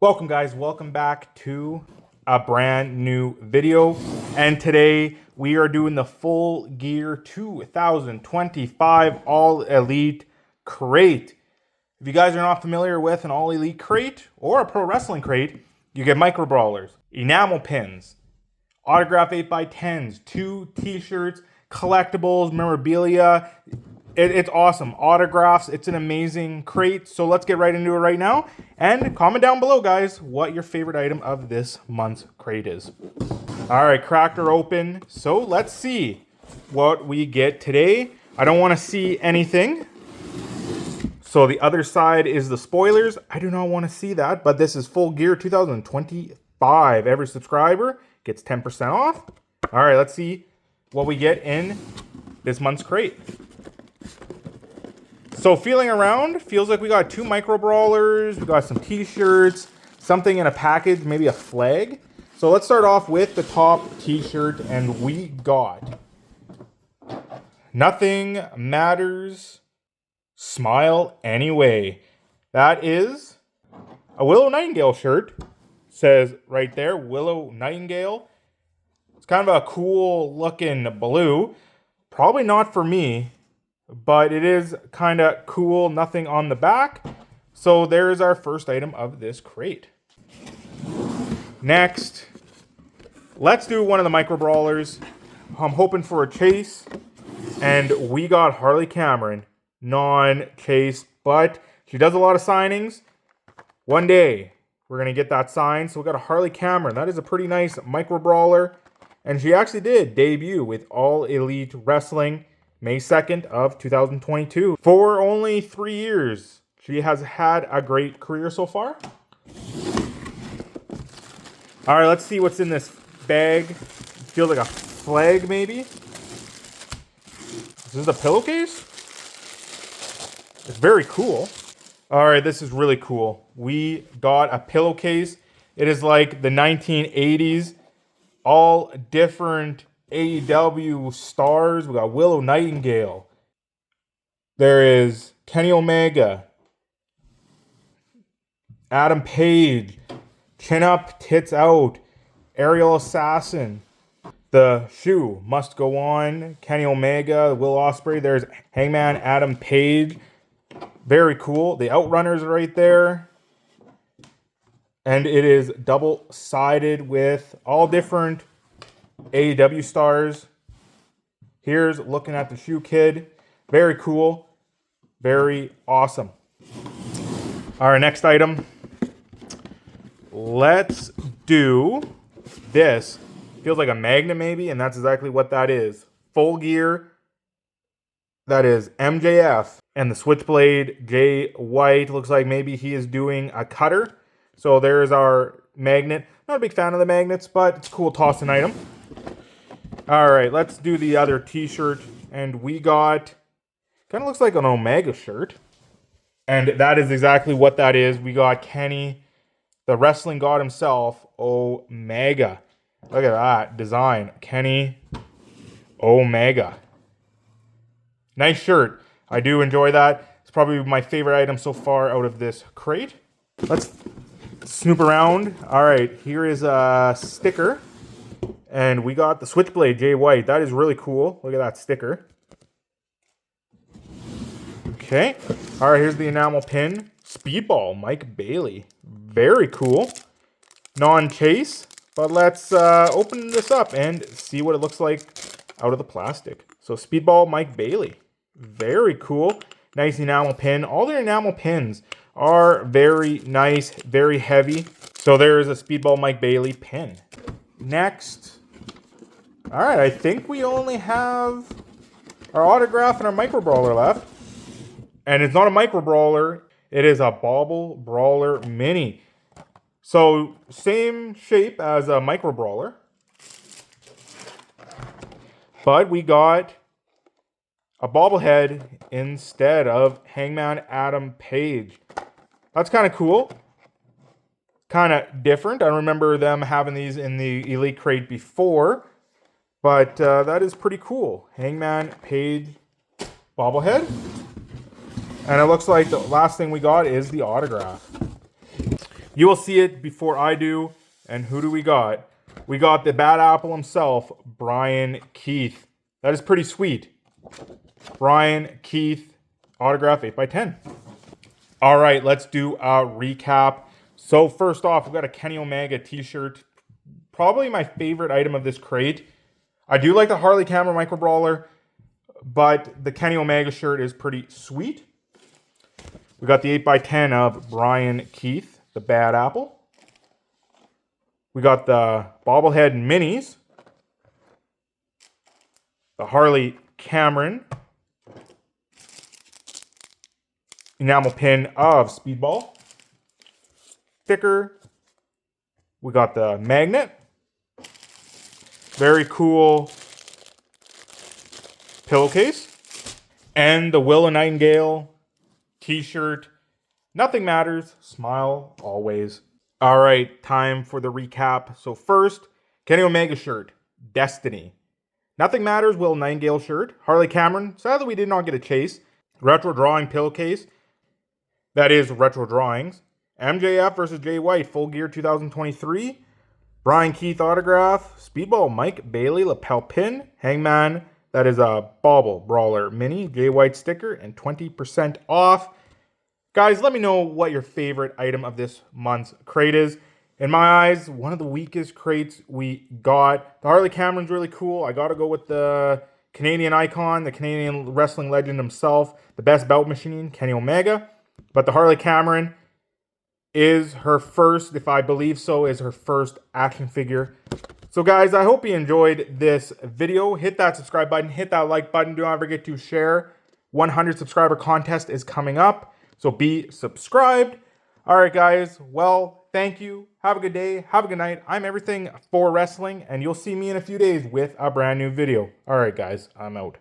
Welcome guys, welcome back to a brand new video. And today we are doing the Full Gear 2025 All Elite Crate. If you guys are not familiar with an All Elite Crate or a pro wrestling crate, you get micro brawlers, enamel pins, autograph 8x10s, 2 t-shirts, collectibles, memorabilia. It's awesome. Autographs. It's an amazing crate. So let's get right into it right now. And comment down below, guys, what your favorite item of this month's crate is. All right, cracked her open. So let's see what we get today. I don't want to see anything. So the other side is the spoilers. I do not want to see that, but this is Full Gear 2025. Every subscriber gets 10% off. All right, let's see what we get in this month's crate. So feeling around, feels like we got 2 micro brawlers, we got some t-shirts, something in a package, maybe a flag. So let's start off with the top t-shirt, and we got Nothing Matters, Smile Anyway. That is a Willow Nightingale shirt. Says right there, Willow Nightingale. It's kind of a cool looking blue. Probably not for me, but it is kind of cool. Nothing on the back. So there's our first item of this crate. Next, let's do one of the micro brawlers. I'm hoping for a chase, and we got Harley Cameron, non-chase, but she does a lot of signings. One day we're gonna get that signed. So we got a Harley Cameron. That is a pretty nice micro brawler, and she actually did debut with All Elite Wrestling May 2nd of 2022. For only 3 years, she has had a great career so far. All right, let's see what's in this bag. It feels like a flag, maybe. This is a pillowcase. It's very cool. All right, this is really cool. We got a pillowcase. It is like the 1980s, all different AEW stars. We got Willow Nightingale. There is Kenny Omega, Adam Page, Chin Up, Tits Out, Aerial Assassin. The shoe must go on. Kenny Omega, Will Ospreay. There's Hangman Adam Page. Very cool. The Outrunners are right there. And it is double-sided with all different AEW stars. Here's looking at the shoe kid. Very cool. Very awesome. All right, next item. Let's do this. Feels like a magnet maybe, and that's exactly what that is. Full Gear. That is MJF. And the Switchblade, Jay White. Looks like maybe he is doing a cutter. So there's our magnet. Not a big fan of the magnets, but it's a cool tossing item. All right, let's do the other t-shirt. And we got, kind of looks like an Omega shirt. And that is exactly what that is. We got Kenny, the wrestling god himself, Omega. Look at that design. Kenny Omega. Nice shirt. I do enjoy that. It's probably my favorite item so far out of this crate. Let's snoop around. All right, here is a sticker. And we got the Switchblade, Jay White. That is really cool. Look at that sticker. Okay. All right, here's the enamel pin. Speedball, Mike Bailey. Very cool. Non-chase. But let's open this up and see what it looks like out of the plastic. So Speedball, Mike Bailey. Very cool. Nice enamel pin. All their enamel pins are very nice, very heavy. So there's a Speedball, Mike Bailey pin. Next. All right, I think we only have our autograph and our micro brawler left. And it's not a micro brawler. It is a Bobble Brawler Mini. So same shape as a micro brawler. But we got a bobblehead instead of Hangman Adam Page. That's kind of cool. Kind of different. I remember them having these in the Elite Crate before. But that is pretty cool. Hangman Page bobblehead. And it looks like the last thing we got is the autograph. You will see it before I do. And who do we got? We got the Bad Apple himself, Brian Keith. That is pretty sweet. Brian Keith, autograph 8x10. All right, let's do a recap. So first off, we've got a Kenny Omega t-shirt. Probably my favorite item of this crate. I do like the Harley Cameron Micro Brawler, but the Kenny Omega shirt is pretty sweet. We got the 8x10 of Brian Keith, the Bad Apple. We got the bobblehead minis. The Harley Cameron enamel pin of Speedball. Sticker. We got the magnet. Very cool pillowcase. And the Willow Nightingale t-shirt. Nothing matters. Smile always. All right, time for the recap. So first, Kenny Omega shirt. Destiny. Nothing matters. Willow Nightingale shirt. Harley Cameron. Sadly, we did not get a chase. Retro drawing pillowcase. That is retro drawings. MJF versus Jay White. Full Gear 2023. Brian Keith autograph. Speedball Mike Bailey lapel pin. Hangman. That is a Bobble Brawler mini. Jay White sticker and 20% off. Guys, let me know what your favorite item of this month's crate is. In my eyes, one of the weakest crates we got. The Harley Cameron's really cool. I got to go with the Canadian icon, the Canadian wrestling legend himself, the best belt machine, Kenny Omega. But the Harley Cameron is her first, if I believe so, is her first action figure. So guys, I hope you enjoyed this video. Hit that subscribe button, hit that like button. Do not forget to share. 100 subscriber contest is coming up, so be subscribed. All right, guys. Well, thank you. Have a good day. Have a good night. I'm everything for wrestling, and you'll see me in a few days with a brand new video. All right, guys. I'm out.